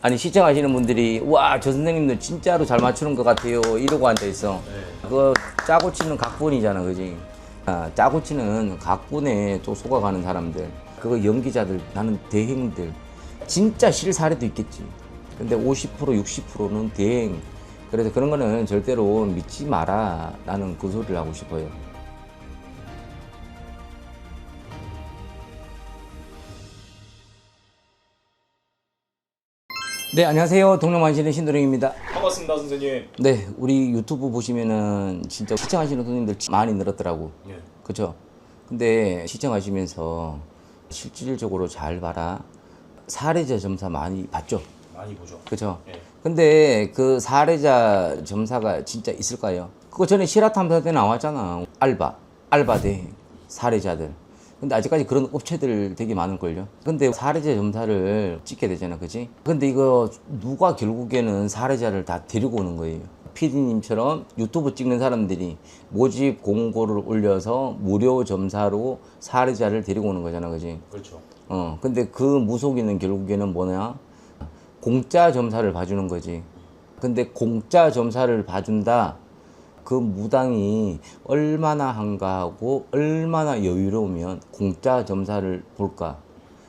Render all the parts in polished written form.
아니 시청하시는 분들이 와 저 선생님들 진짜로 잘 맞추는 것 같아요 이러고 앉아있어. 그거 짜고 치는 각본이잖아, 그지? 아, 짜고 치는 각본에 또 속아가는 사람들, 그거 연기자들, 나는 대행들, 진짜 실사례도 있겠지. 근데 50% 60%는 대행. 그래서 그런 거는 절대로 믿지 마라, 나는 그 소리를 하고 싶어요. 네, 안녕하세요. 동명만신의 신도령입니다. 반갑습니다, 선생님. 네, 우리 유튜브 보시면은 진짜 시청하시는 손님들 많이 늘었더라고. 예. 그죠? 근데 시청하시면서 실질적으로 잘 봐라. 사례자 점사 많이 봤죠? 많이 보죠. 그죠? 예. 근데 그 사례자 점사가 진짜 있을까요? 그거 전에 실화탐사 때 나왔잖아. 알바 대행, 사례자들. 근데 아직까지 그런 업체들 되게 많을걸요. 근데 사례자 점사를 찍게 되잖아, 그지? 근데 이거 누가 결국에는 사례자를 다 데리고 오는 거예요. PD님처럼 유튜브 찍는 사람들이 모집 공고를 올려서 무료 점사로 사례자를 데리고 오는 거잖아, 그지? 그렇죠. 근데 그 무속인은 결국에는 뭐냐? 공짜 점사를 봐주는 거지. 근데 공짜 점사를 봐준다. 그 무당이 얼마나 한가하고 얼마나 여유로우면 공짜 점사를 볼까.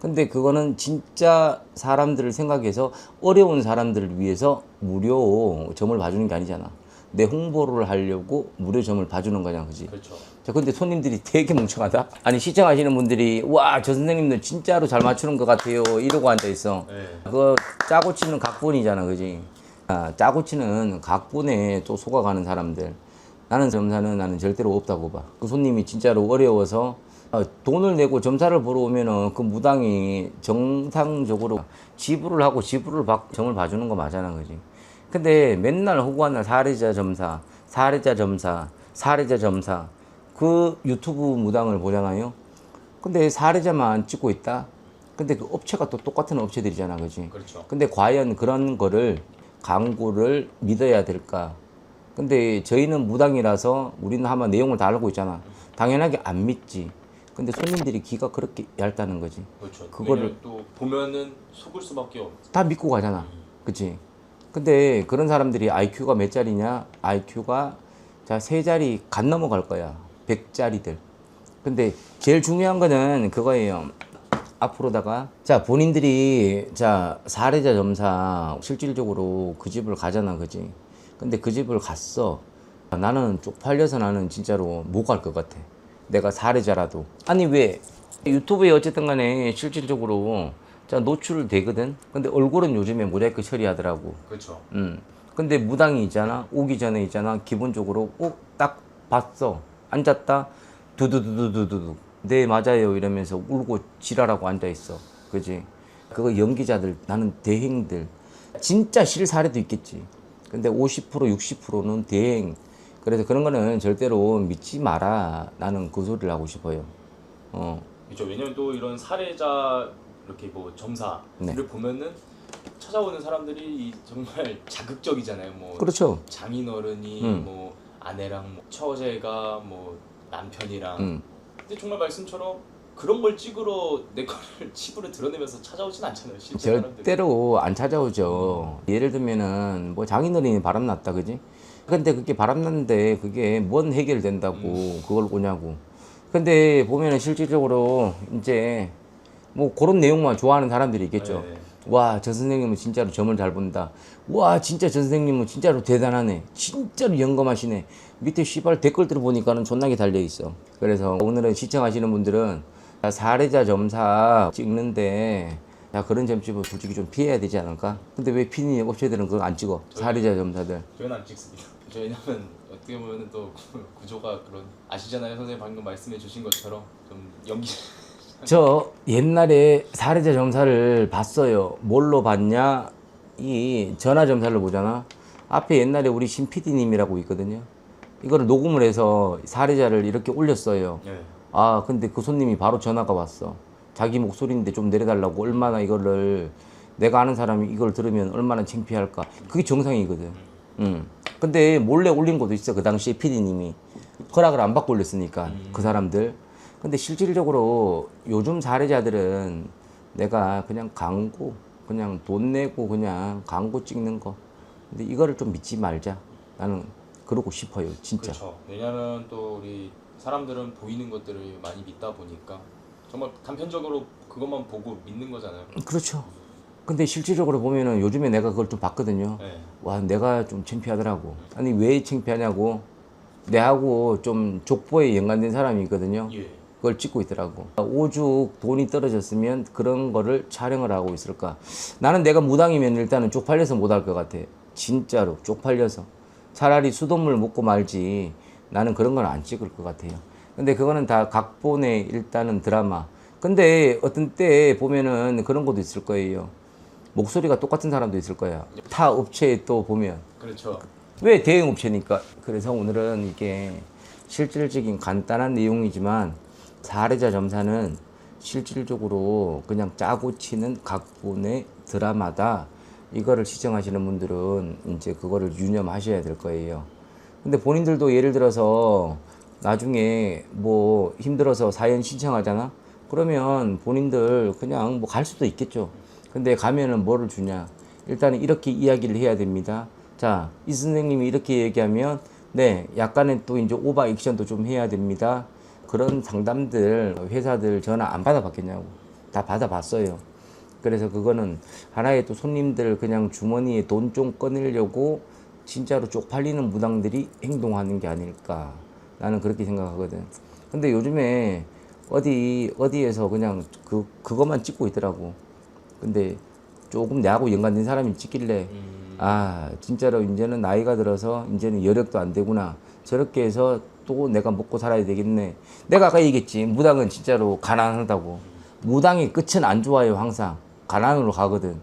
근데 그거는 진짜 사람들을 생각해서 어려운 사람들을 위해서 무료 점을 봐주는 게 아니잖아. 내 홍보를 하려고 무료 점을 봐주는 거잖아, 그지? 그렇죠. 자, 근데 손님들이 되게 멍청하다. 아니 시청하시는 분들이 와 저 선생님들 진짜로 잘 맞추는 것 같아요 이러고 앉아있어. 네. 그거 짜고 치는 각본이잖아, 그지? 아, 짜고 치는 각본에 또 속아가는 사람들, 나는 점사는 나는 절대로 없다고 봐. 그 손님이 진짜로 어려워서 돈을 내고 점사를 보러 오면은 그 무당이 정상적으로 지불을 하고 점을 봐주는 거 맞잖아, 그지? 근데 맨날 허구한 날 사례자 점사, 사례자 점사, 사례자 점사, 그 유튜브 무당을 보잖아요. 근데 사례자만 찍고 있다. 근데 그 업체가 또 똑같은 업체들이잖아, 그지? 그렇죠. 근데 과연 그런 거를 광고를 믿어야 될까? 근데 저희는 무당이라서 우리는 아마 내용을 다 알고 있잖아. 당연하게 안 믿지. 근데 손님들이 귀가 그렇게 얇다는 거지. 그렇죠. 그거를 또 보면은 속을 수밖에 없. 다 믿고 가잖아. 그치? 근데 그런 사람들이 IQ가 몇 자리냐? IQ가 자, 세 자리 간 넘어갈 거야. 100자리들. 근데 제일 중요한 거는 그거예요. 앞으로다가 자, 본인들이 자, 사례자 점사 실질적으로 그 집을 가잖아. 그지? 근데 그 집을 갔어. 나는 쪽팔려서 나는 진짜로 못 갈 것 같아. 내가 사례자라도. 아니 왜? 유튜브에 어쨌든 간에 실질적으로 자, 노출되거든. 근데 얼굴은 요즘에 모자이크 처리하더라고. 그렇죠. 근데 무당이 있잖아. 오기 전에 있잖아. 기본적으로 꼭 딱 봤어. 앉았다. 두두두두두두. 네, 맞아요. 이러면서 울고 지랄하고 앉아있어. 그지? 그거 연기자들, 나는 대행들. 진짜 실사례도 있겠지. 근데 50% 60%는 대행. 그래서 그런 거는 절대로 믿지 마라. 나는 그 소리를 하고 싶어요. 그렇죠. 왜냐면 또 이런 사례자 이렇게 뭐 점사를 네. 보면은 찾아오는 사람들이 정말 자극적이잖아요. 뭐 그렇죠. 장인어른이 뭐 아내랑 뭐 처제가 뭐 남편이랑. 근데 정말 말씀처럼 그런 걸 찍으러 내 거를 치부를 드러내면서 찾아오진 않잖아요. 실제 사람들이. 절대로 안 찾아오죠. 예를 들면은 뭐 장인어른이 바람났다, 그지? 근데 그게 바람났는데 그게 뭔 해결된다고 그걸 오냐고. 근데 보면은 실질적으로 이제 뭐 그런 내용만 좋아하는 사람들이 있겠죠. 네. 와, 저 선생님은 진짜로 점을 잘 본다. 와, 진짜 저 선생님은 진짜로 대단하네. 진짜로 영검하시네. 밑에 씨발 댓글들 보니까는 존나게 달려 있어. 그래서 오늘은 시청하시는 분들은 사례자 점사 찍는데 야, 그런 점집은 솔직히 좀 피해야 되지 않을까? 근데 왜 피디님 업체들은 그거 안 찍어? 사례자 점사들. 저희는 안 찍습니다. 왜냐면 어떻게 보면 또 구조가 그런 아시잖아요. 선생님 방금 말씀해 주신 것처럼 좀 연기. 저 옛날에 사례자 점사를 봤어요. 뭘로 봤냐? 이 전화 점사를 보잖아. 앞에 옛날에 우리 신 PD님이라고 있거든요. 이거를 녹음을 해서 사례자를 이렇게 올렸어요. 네. 아, 근데 그 손님이 바로 전화가 왔어. 자기 목소리인데 좀 내려달라고. 얼마나 이거를 내가 아는 사람이 이걸 들으면 얼마나 창피할까. 그게 정상이거든. 근데 몰래 올린 것도 있어. 그 당시에 PD님이 허락을 안 받고 올렸으니까 그 사람들. 근데 실질적으로 요즘 사례자들은 내가 그냥 광고 그냥 돈 내고 그냥 광고 찍는 거. 근데 이거를 좀 믿지 말자. 나는 그러고 싶어요, 진짜. 그렇죠. 왜냐하면 또 우리 사람들은 보이는 것들을 많이 믿다 보니까 정말 단편적으로 그것만 보고 믿는 거잖아요. 그렇죠. 근데 실질적으로 보면은 요즘에 내가 그걸 좀 봤거든요. 네. 와, 내가 좀 창피하더라고. 아니, 왜 창피하냐고. 내하고 좀 족보에 연관된 사람이 있거든요. 예. 그걸 찍고 있더라고. 오죽 돈이 떨어졌으면 그런 거를 촬영을 하고 있을까. 나는 내가 무당이면 일단은 쪽팔려서 못 할 것 같아. 진짜로 쪽팔려서. 차라리 수돗물 먹고 말지. 나는 그런 건 안 찍을 것 같아요. 근데 그거는 다 각본의 일단은 드라마. 근데 어떤 때 보면은 그런 것도 있을 거예요. 목소리가 똑같은 사람도 있을 거야. 타 업체에 또 보면. 그렇죠. 왜 대형 업체니까. 그래서 오늘은 이게 실질적인 간단한 내용이지만 사례자 점사는 실질적으로 그냥 짜고 치는 각본의 드라마다. 이거를 시청하시는 분들은 이제 그거를 유념하셔야 될 거예요. 근데 본인들도 예를 들어서 나중에 뭐 힘들어서 사연 신청하잖아? 그러면 본인들 그냥 뭐 갈 수도 있겠죠. 근데 가면은 뭐를 주냐? 일단은 이렇게 이야기를 해야 됩니다. 자, 이 선생님이 이렇게 얘기하면 네, 약간의 또 이제 오버 액션도 좀 해야 됩니다. 그런 상담들 회사들 전화 안 받아봤겠냐고. 다 받아봤어요. 그래서 그거는 하나의 또 손님들 그냥 주머니에 돈 좀 꺼내려고 진짜로 쪽팔리는 무당들이 행동하는 게 아닐까. 나는 그렇게 생각하거든. 근데 요즘에 어디에서 그냥 그것만 찍고 있더라고. 근데 조금 내하고 연관된 사람이 찍길래 아, 진짜로 이제는 나이가 들어서 이제는 여력도 안 되구나. 저렇게 해서 또 내가 먹고 살아야 되겠네. 내가 아까 얘기했지. 무당은 진짜로 가난하다고. 무당의 끝은 안 좋아요, 항상. 가난으로 가거든.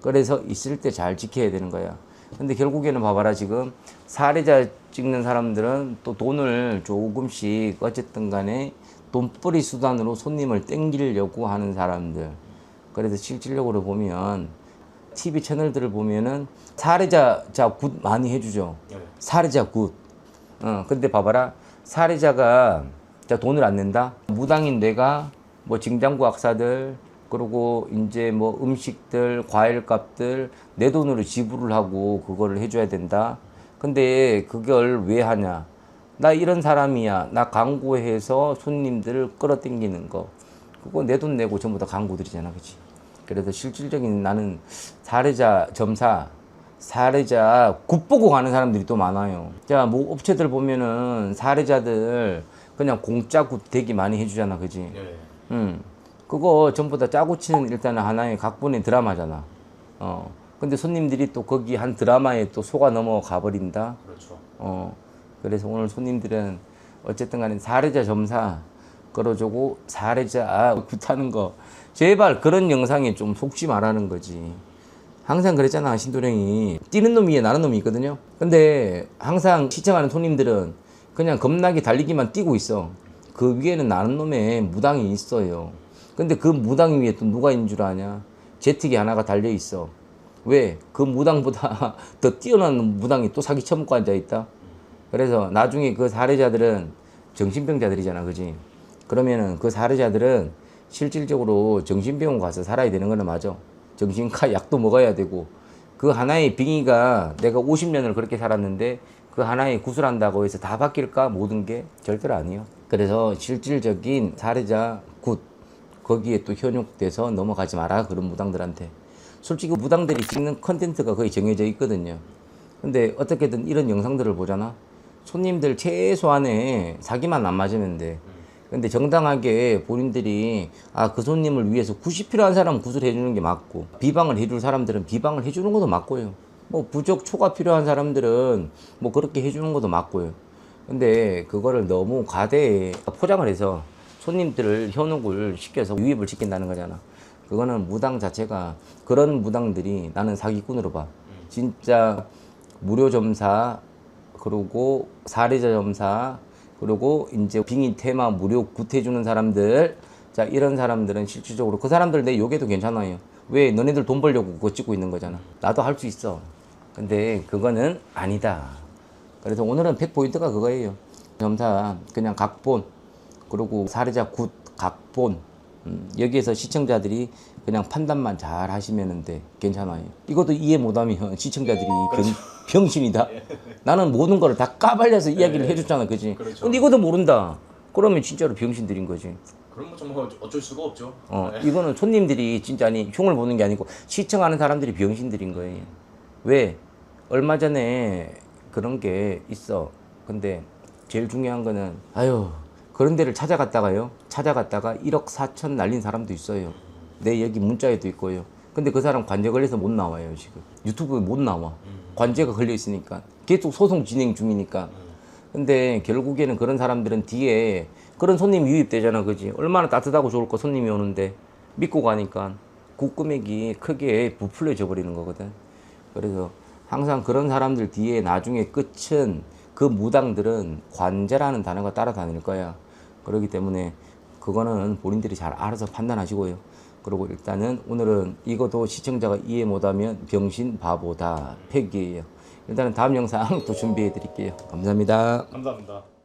그래서 있을 때 잘 지켜야 되는 거야. 근데 결국에는 봐봐라, 지금 사례자 찍는 사람들은 또 돈을 조금씩 어쨌든 간에 돈벌이 수단으로 손님을 땡기려고 하는 사람들. 그래서 실질적으로 보면 TV 채널들을 보면은 사례자 굿 많이 해주죠. 사례자 굿. 근데 봐봐라. 사례자가 돈을 안 낸다? 무당인 내가 뭐 징장구 악사들 그리고 이제 뭐 음식들, 과일값들 내 돈으로 지불을 하고 그거를 해줘야 된다. 근데 그걸 왜 하냐? 나 이런 사람이야. 나 광고해서 손님들을 끌어당기는 거. 그거 내 돈 내고 전부 다 광고들이잖아, 그치? 그래서 실질적인 나는 사례자 점사, 사례자 굿 보고 가는 사람들이 또 많아요. 자, 뭐 업체들 보면은 사례자들 그냥 공짜 굿 되게 많이 해주잖아, 그치? 네. 그거 전부 다 짜고 치는 일단은 하나의 각본의 드라마잖아. 근데 손님들이 또 거기 한 드라마에 또 속아 넘어가 버린다. 그렇죠. 그래서 오늘 손님들은 어쨌든 간에 사례자 점사 끌어주고 사례자 굿하는 거. 제발 그런 영상에 좀 속지 말라는 거지. 항상 그랬잖아, 신도령이. 뛰는 놈 위에 나는 놈이 있거든요. 근데 항상 시청하는 손님들은 그냥 겁나게 달리기만 뛰고 있어. 그 위에는 나는 놈의 무당이 있어요. 근데 그 무당 위에 또 누가 있는 줄 아냐? 제트기 하나가 달려 있어. 왜? 그 무당보다 더 뛰어난 무당이 또 사기 쳐먹고 앉아 있다. 그래서 나중에 그 사례자들은 정신병자들이잖아, 그지? 그러면은 그 사례자들은 실질적으로 정신병원 가서 살아야 되는 거는 맞아. 정신과 약도 먹어야 되고 그 하나의 빙의가 내가 50년을 그렇게 살았는데 그 하나의 구술한다고 해서 다 바뀔까? 모든 게 절대로 아니에요. 그래서 실질적인 사례자 굿 거기에 또 현혹돼서 넘어가지 마라, 그런 무당들한테. 솔직히 무당들이 찍는 컨텐츠가 거의 정해져 있거든요. 근데 어떻게든 이런 영상들을 보잖아. 손님들 최소한의 사기만 안 맞으면 돼. 근데 정당하게 본인들이 그 손님을 위해서 굿이 필요한 사람은 굿을 해주는 게 맞고, 비방을 해줄 사람들은 비방을 해주는 것도 맞고요. 뭐 부적 초가 필요한 사람들은 뭐 그렇게 해주는 것도 맞고요. 근데 그거를 너무 과대에 포장을 해서 손님들을 현혹을 시켜서 유입을 시킨다는 거잖아. 그거는 무당 자체가, 그런 무당들이 나는 사기꾼으로 봐. 진짜 무료 점사, 그리고 사례자 점사, 그리고 이제 빙의 테마 무료 굿해주는 사람들. 자, 이런 사람들은 실질적으로 그 사람들 내 욕해도 괜찮아요. 왜? 너네들 돈 벌려고 그거 찍고 있는 거잖아. 나도 할 수 있어. 근데 그거는 아니다. 그래서 오늘은 100포인트가 그거예요. 점사 그냥 각본, 그리고 사례자 굿 각본, 여기에서 시청자들이 그냥 판단만 잘 하시면 돼. 괜찮아요. 이것도 이해 못하면 시청자들이 병신이다. 나는 모든 거를 다 까발려서 이야기를 해줬잖아, 그지? 그렇죠. 근데 이것도 모른다. 그러면 진짜로 병신들인 거지. 그럼 뭐 정말 어쩔 수가 없죠. 이거는 손님들이 진짜 아니 흉을 보는 게 아니고 시청하는 사람들이 병신들인 거예요. 왜? 얼마 전에 그런 게 있어. 근데 제일 중요한 거는 그런 데를 찾아갔다가 1억 4천 날린 사람도 있어요. 내 여기 문자에도 있고요. 근데 그 사람 관제 걸려서 못 나와요, 지금. 유튜브에 못 나와. 관제가 걸려 있으니까. 계속 소송 진행 중이니까. 근데 결국에는 그런 사람들은 뒤에 그런 손님 유입되잖아, 그지? 얼마나 따뜻하고 좋을 거 손님이 오는데 믿고 가니까 굿금액이 크게 부풀려져 버리는 거거든. 그래서 항상 그런 사람들 뒤에 나중에 끝은 그 무당들은 관제라는 단어가 따라다닐 거야. 그렇기 때문에 그거는 본인들이 잘 알아서 판단하시고요. 그리고 일단은 오늘은 이것도 시청자가 이해 못하면 병신 바보다 팩이에요. 일단은 다음 영상 또 준비해 드릴게요. 감사합니다. 감사합니다.